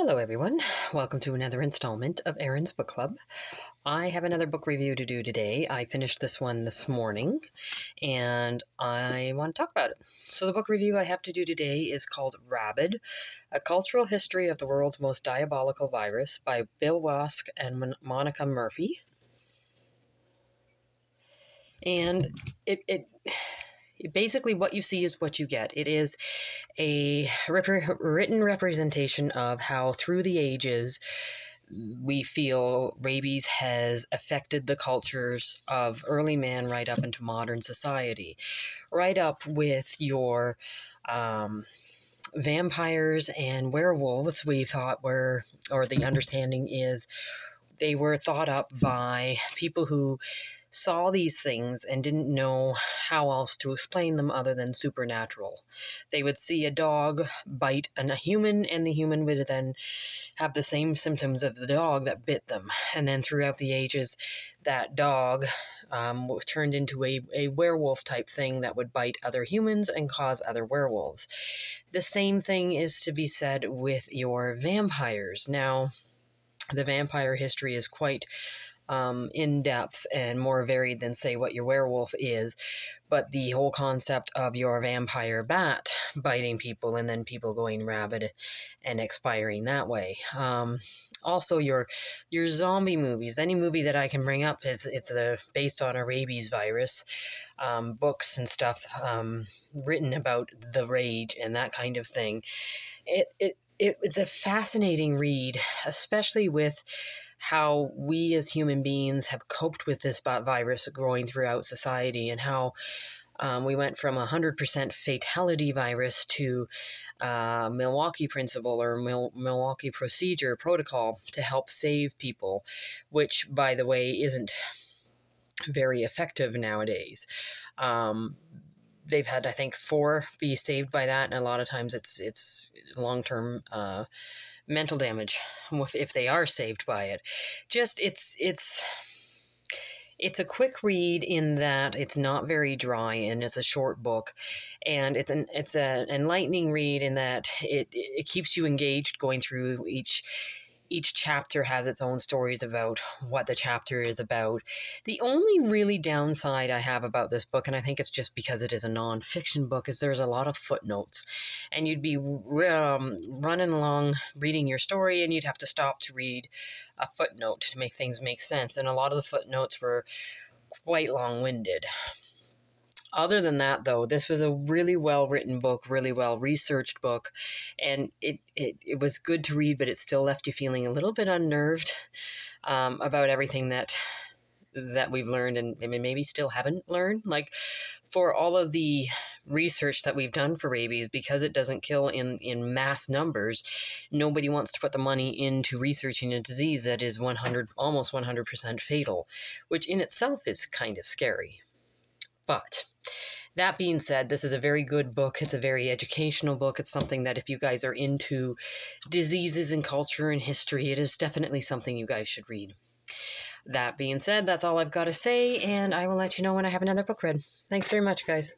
Hello everyone, welcome to another installment of Erin's Book Club. I have another book review to do today. I finished this one this morning and I want to talk about it. So the book review I have to do today is called Rabid, A Cultural History of the World's Most Diabolical Virus by Bill Wasik and Monica Murphy. And it basically what you see is what you get. It is a written representation of how through the ages we feel rabies has affected the cultures of early man right up into modern society. Right up with your vampires and werewolves, we thought were, or the understanding is, they were thought up by people who saw these things and didn't know how else to explain them other than supernatural. They would see a dog bite a human, and the human would then have the same symptoms of the dog that bit them. And then throughout the ages, that dog turned into a werewolf type thing that would bite other humans and cause other werewolves. The same thing is to be said with your vampires. Now, the vampire history is quite in-depth and more varied than, say, what your werewolf is, but the whole concept of your vampire bat biting people and then people going rabid and expiring that way. Also, your zombie movies, any movie that I can bring up, it's based on a rabies virus. Books and stuff written about the rage and that kind of thing. It's a fascinating read, especially with how we as human beings have coped with this virus growing throughout society, and how we went from 100% fatality virus to Milwaukee Principle or Milwaukee Procedure Protocol to help save people, which, by the way, isn't very effective nowadays. They've had, I think, 4 be saved by that, and a lot of times it's long-term mental damage if they are saved by it. Just it's a quick read in that it's not very dry and it's a short book, and it's an enlightening read in that it keeps you engaged going through each chapter. Has its own stories about what the chapter is about. The only really downside I have about this book, and I think it's just because it is a nonfiction book, is there's a lot of footnotes. And you'd be running along reading your story, and you'd have to stop to read a footnote to make things make sense. And a lot of the footnotes were quite long-winded. Other than that, though, this was a really well-written book, really well-researched book, and it was good to read, but it still left you feeling a little bit unnerved about everything that we've learned and maybe still haven't learned. Like, for all of the research that we've done for rabies, because it doesn't kill in mass numbers, nobody wants to put the money into researching a disease that is almost 100% fatal, which in itself is kind of scary. But that being said, this is a very good book. It's a very educational book. It's something that if you guys are into diseases and culture and history, it is definitely something you guys should read. That being said, that's all I've got to say, and I will let you know when I have another book read. Thanks very much, guys.